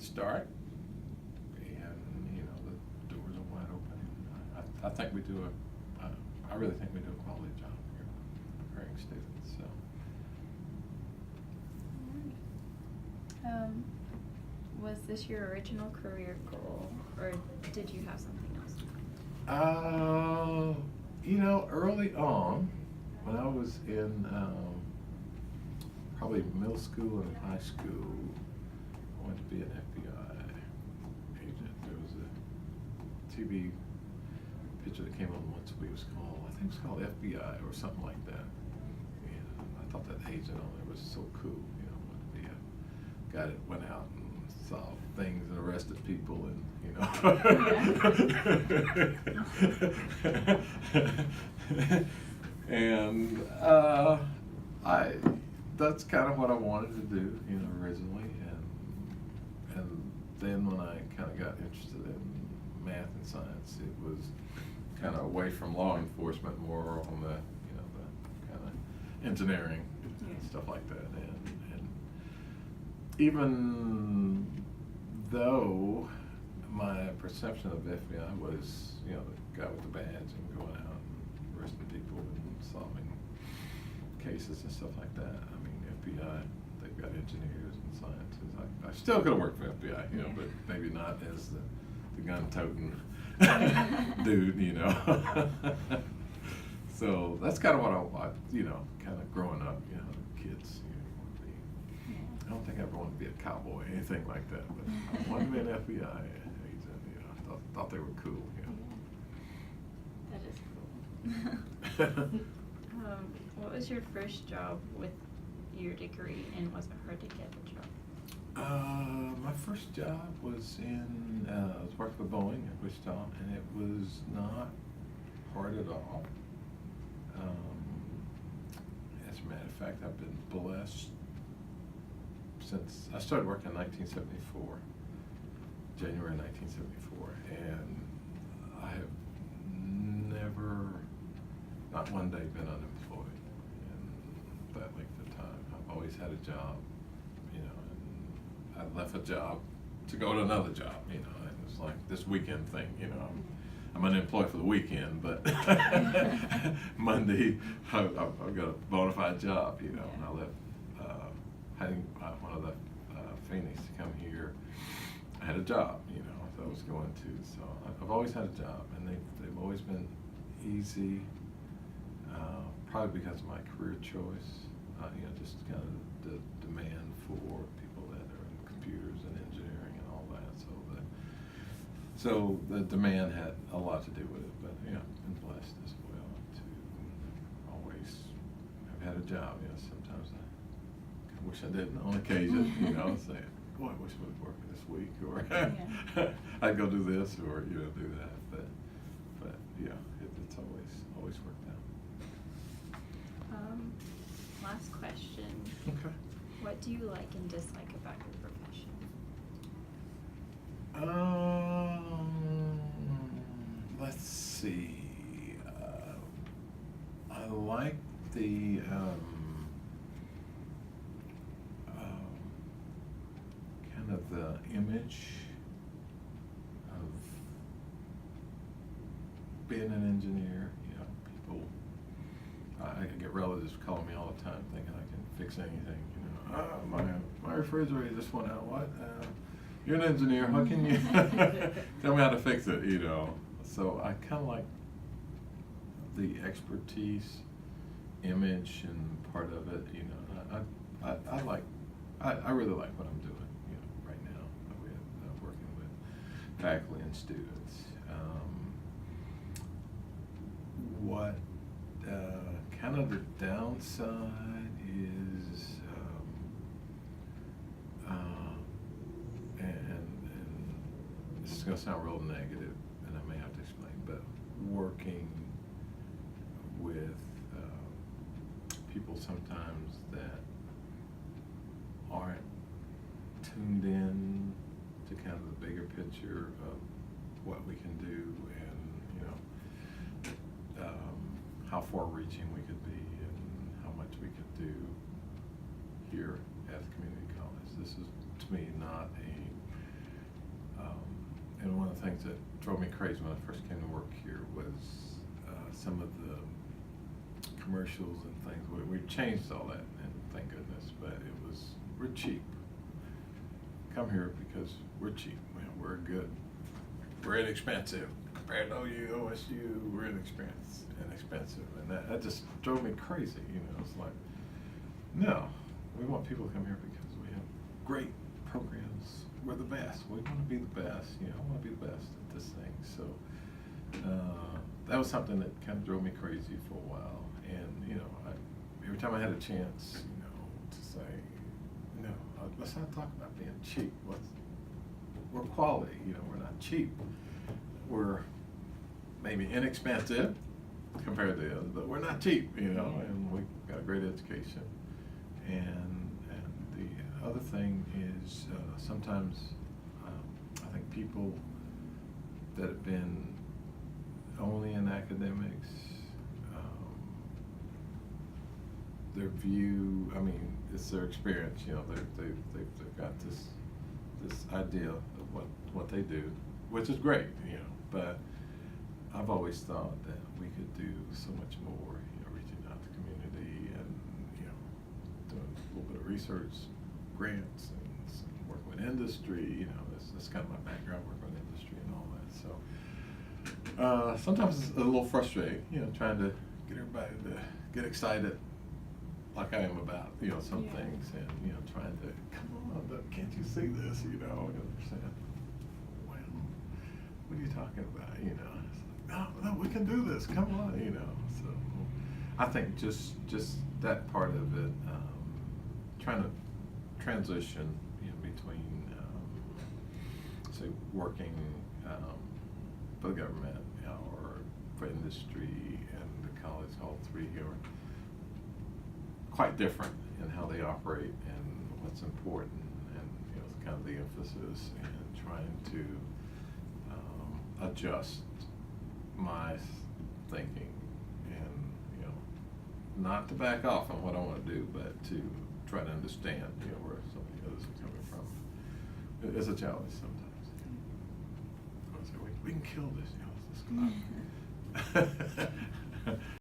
you'd start, and you know the doors are wide open. I think we do I really think we do a quality job here, preparing students. So. Was this your original career goal, or did you have something else? You know, early on, when I was in probably middle school and high school, I wanted to be an FBI agent. There was a TV picture that came on once a week. It was called, I think it was called FBI or something like that. And I thought that agent on there was so cool. You know, wanted to be a guy that went out and solved things and arrested people, and you know. And that's kind of what I wanted to do, you know, originally, and then when I kind of got interested in math and science, it was kind of away from law enforcement, more on the, you know, the kind of engineering and stuff like that, and even though my perception of FBI was, you know, the guy with the badge and going out and arresting people and solving cases and stuff like that. I mean, FBI, they've got engineers and scientists. I still could have worked for FBI, you know, but maybe not as the gun-toting dude, you know. So that's kind of what I, you know, kind of growing up, you know, kids, you know, want to be. I don't think I ever wanted to be a cowboy or anything like that, but I wanted to be an FBI agent, you know. I thought they were cool, you know. That is cool. What was your first job with your degree, and was it hard to get a job? My first job was I was working for Boeing at Wichita, and it was not hard at all. As a matter of fact, I've been blessed since I started working in 1974, January 1974, and I have never, not one day, been unemployed in that length of time. I've always had a job, you know, and I left a job to go to another job, you know, and it's like this weekend thing, you know. I'm unemployed for the weekend, but Monday I've got a bona fide job, you know. And I left, having one of the Phoenix to come here. I had a job, you know, that I was going to. So I've always had a job, and they've always been easy. Probably because of my career choice, you know, just kind of the demand for people that are in computers and engineering and all that. So the demand had a lot to do with it. But yeah, I've been blessed as well to always have had a job. You know, sometimes I wish I didn't on occasion. You know, say, boy, I wish I was working this week, or I'd go do this, or you know, do that. But yeah, it's always worked out. Last question. Okay. What do you like and dislike about your profession? Let's see. I like the kind of the image of being an engineer. You know, people. I get relatives calling me all the time, thinking I can fix anything. You know, my refrigerator just went out. What? You're an engineer. How can you tell me how to fix it? You know. So I kind of like the expertise, image, and part of it. You know, I really like what I'm doing. You know, right now with working with faculty and students. What kind of the downside is, and this is going to sound real negative, and I may have to explain, but working with people sometimes that aren't tuned in to kind of the bigger picture of what we can do, and you know, how far-reaching we could be, and how much we could do here at the community college. This is, to me, not a the things that drove me crazy when I first came to work here was some of the commercials and things. We changed all that, and thank goodness, but it was, we're cheap. Come here because we're cheap. We're good. We're inexpensive. Compared to OU, OSU, we're inexpensive. And that just drove me crazy, you know. It's like, no, we want people to come here because we have great programs. We're the best. We want to be the best. You know, I want to be the best at this thing. So that was something that kind of drove me crazy for a while. And, you know, every time I had a chance, you know, to say, no, let's not talk about being cheap. We're quality, you know, we're not cheap. We're maybe inexpensive compared to the others, but we're not cheap, you know, and we got a great education. And the other thing is sometimes I think people that have been only in academics, their view, I mean, it's their experience, you know, they've got this idea of what they do, which is great, you know, but I've always thought that we could do so much more, you know, reaching out to the community and, you know, doing a little bit of research, grants, and some work with industry, you know, that's kind of my background, work with industry and all that, so sometimes it's a little frustrating, you know, trying to get everybody to get excited like I am about, you know, some things, and, you know, trying to, come on, can't you see this, you know, and they're saying, well, what are you talking about, you know, it's like, no, we can do this, come on, you know, so I think just that part of it, trying to transition, you know, between, say, working for the government, you know, or for industry and the college, all three are quite different in how they operate and what's important, and, you know, kind of the emphasis and trying to adjust my thinking and, you know, not to back off on what I want to do, but to try to understand, you know, where some of the others are coming from. It's a challenge sometimes. I say, we can kill this, you know, let's go out.